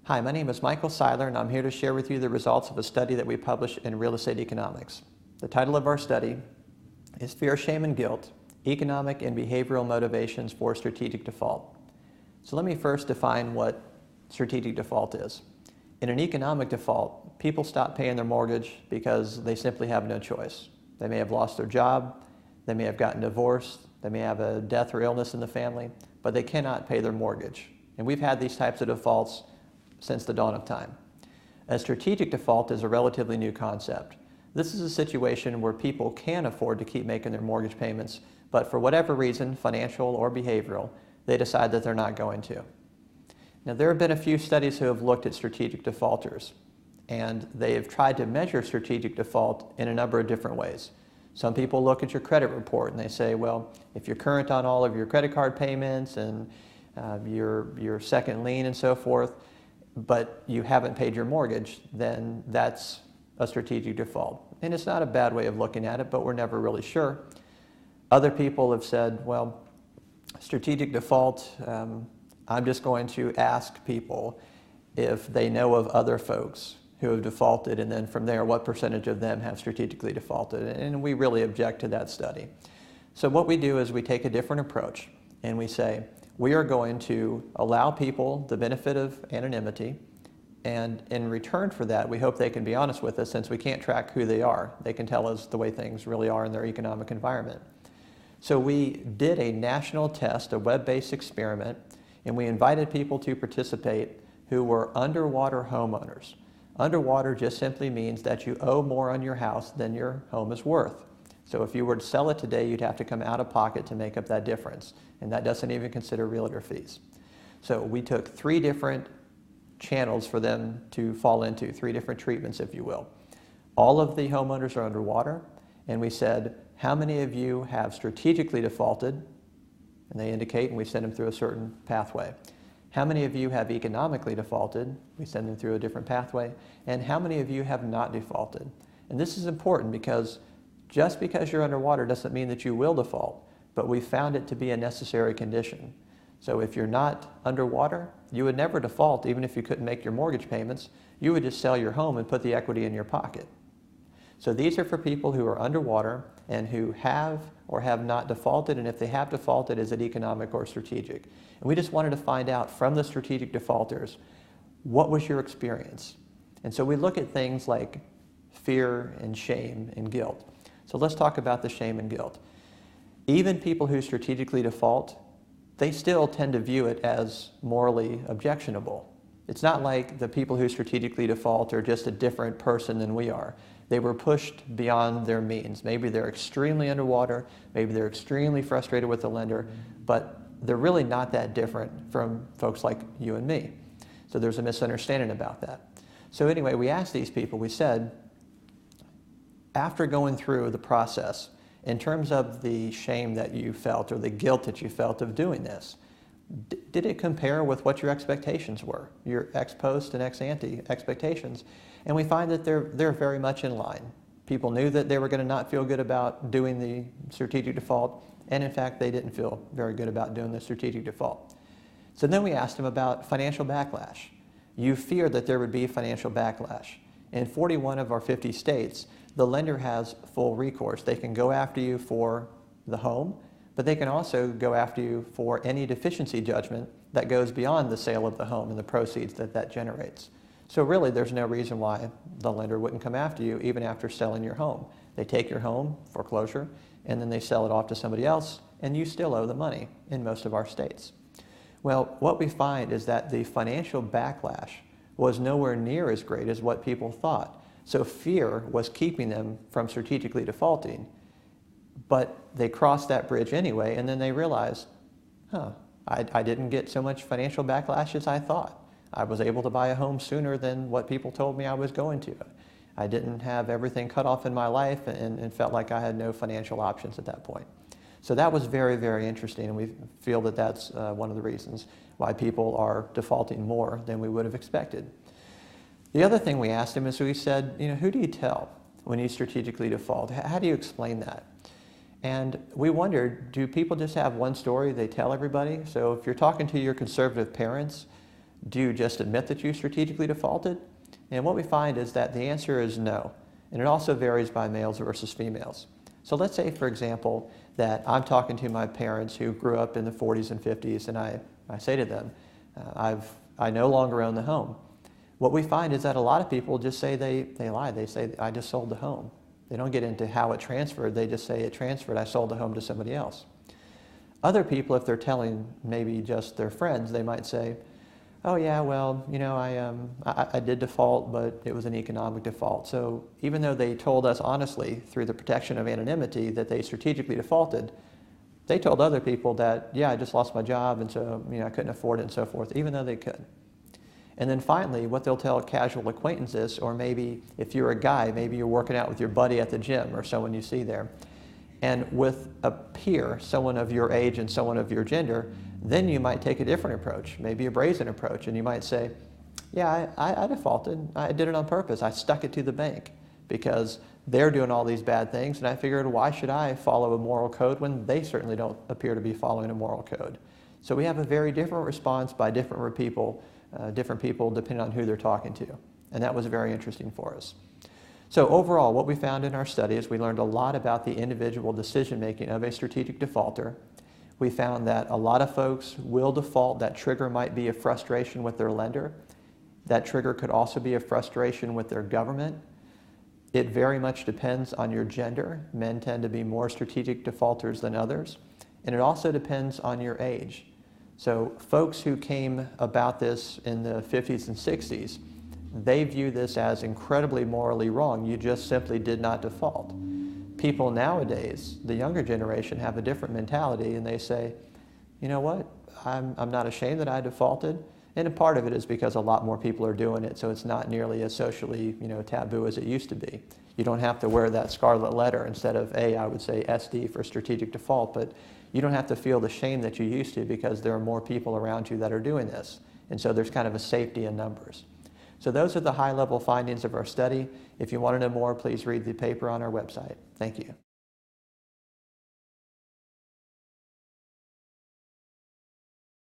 Hi, my name is Michael Seiler, and I'm here to share with you the results of a study that we published in Real Estate Economics. The title of our study is Fear, Shame, and Guilt: Economic and Behavioral Motivations for Strategic Default. So let me first define what strategic default is. In an economic default, people stop paying their mortgage because they simply have no choice. They may have lost their job, they may have gotten divorced, they may have a death or illness in the family, but they cannot pay their mortgage. And we've had these types of defaults since the dawn of time. A strategic default is a relatively new concept. This is a situation where people can afford to keep making their mortgage payments, but for whatever reason, financial or behavioral, they decide that they're not going to. Now, there have been a few studies who have looked at strategic defaulters, and they have tried to measure strategic default in a number of different ways. Some people look at your credit report and they say, well, if you're current on all of your credit card payments and your second lien and so forth, but you haven't paid your mortgage, then that's a strategic default. And it's not a bad way of looking at it, but we're never really sure. Other people have said, well, strategic default, I'm just going to ask people if they know of other folks who have defaulted, and then from there, what percentage of them have strategically defaulted. And we really object to that study. So what we do is we take a different approach, and we say, we are going to allow people the benefit of anonymity, and in return for that, we hope they can be honest with us, since we can't track who they are. They can tell us the way things really are in their economic environment. So we did a national test, a web-based experiment, and we invited people to participate who were underwater homeowners. Underwater just simply means that you owe more on your house than your home is worth. So if you were to sell it today, you'd have to come out of pocket to make up that difference. And that doesn't even consider realtor fees. So we took 3 different channels for them to fall into, 3 different treatments, if you will. All of the homeowners are underwater, and we said, how many of you have strategically defaulted? And they indicate, and we send them through a certain pathway. How many of you have economically defaulted? We send them through a different pathway. And how many of you have not defaulted? And this is important because just because you're underwater doesn't mean that you will default, but we found it to be a necessary condition. So if you're not underwater, you would never default even if you couldn't make your mortgage payments. You would just sell your home and put the equity in your pocket. So these are for people who are underwater and who have or have not defaulted, and if they have defaulted, is it economic or strategic? And we just wanted to find out from the strategic defaulters, what was your experience? And so we look at things like fear and shame and guilt. So let's talk about the shame and guilt. Even people who strategically default, they still tend to view it as morally objectionable. It's not like the people who strategically default are just a different person than we are. They were pushed beyond their means. Maybe they're extremely underwater, maybe they're extremely frustrated with the lender, but they're really not that different from folks like you and me. So there's a misunderstanding about that. So anyway, we asked these people, we said, after going through the process, in terms of the shame that you felt or the guilt that you felt of doing this, did it compare with what your expectations were, your ex post and ex ante expectations? And we find that they're very much in line. People knew that they were going to not feel good about doing the strategic default, and in fact, they didn't feel very good about doing the strategic default. So then we asked them about financial backlash. You fear that there would be financial backlash. In 41 of our 50 states, the lender has full recourse. They can go after you for the home, but they can also go after you for any deficiency judgment that goes beyond the sale of the home and the proceeds that that generates. So really, there's no reason why the lender wouldn't come after you even after selling your home. They take your home, foreclosure, and then they sell it off to somebody else, and you still owe the money in most of our states. Well, what we find is that the financial backlash was nowhere near as great as what people thought. So fear was keeping them from strategically defaulting, but they crossed that bridge anyway, and then they realized, I didn't get so much financial backlash as I thought. I was able to buy a home sooner than what people told me I was going to. I didn't have everything cut off in my life and felt like I had no financial options at that point. So that was very, very interesting, and we feel that that's one of the reasons why people are defaulting more than we would have expected. The other thing we asked him is, we said, who do you tell when you strategically default? How do you explain that? And we wondered, do people just have one story they tell everybody? So if you're talking to your conservative parents, Do you just admit that you strategically defaulted? And what we find is that the answer is no. And it also varies by males versus females. So let's say, for example, that I'm talking to my parents who grew up in the 40s and 50s, and I say to them, I no longer own the home. What we find is that a lot of people just say they lie. They say, I just sold the home. They don't get into how it transferred. They just say it transferred. I sold the home to somebody else. Other people, if they're telling maybe just their friends, they might say, oh yeah, well, you know, I did default, but it was an economic default. So even though they told us honestly through the protection of anonymity that they strategically defaulted, they told other people that, yeah, I just lost my job and so, you know, I couldn't afford it and so forth, even though they could. And then finally, what they'll tell casual acquaintances, or maybe if you're a guy, maybe you're working out with your buddy at the gym or someone you see there, and with a peer, someone of your age and someone of your gender, then you might take a different approach, maybe a brazen approach, and you might say, yeah, I defaulted. I did it on purpose. I stuck it to the bank because they're doing all these bad things, and I figured, why should I follow a moral code when they certainly don't appear to be following a moral code? So we have a very different response by different people depending on who they're talking to. And that was very interesting for us. So overall, what we found in our study is we learned a lot about the individual decision-making of a strategic defaulter. We found that a lot of folks will default. That trigger might be a frustration with their lender. That trigger could also be a frustration with their government. It very much depends on your gender. Men tend to be more strategic defaulters than others. And it also depends on your age. So folks who came about this in the 50s and 60s, they view this as incredibly morally wrong. You just simply did not default. People nowadays, the younger generation, have a different mentality, and they say, you know what, I'm not ashamed that I defaulted. And a part of it is because a lot more people are doing it, so it's not nearly as socially, taboo as it used to be. You don't have to wear that scarlet letter. Instead of A, I would say SD for strategic default, but you don't have to feel the shame that you used to because there are more people around you that are doing this. And so there's kind of a safety in numbers. So those are the high-level findings of our study. If you want to know more, please read the paper on our website. Thank you.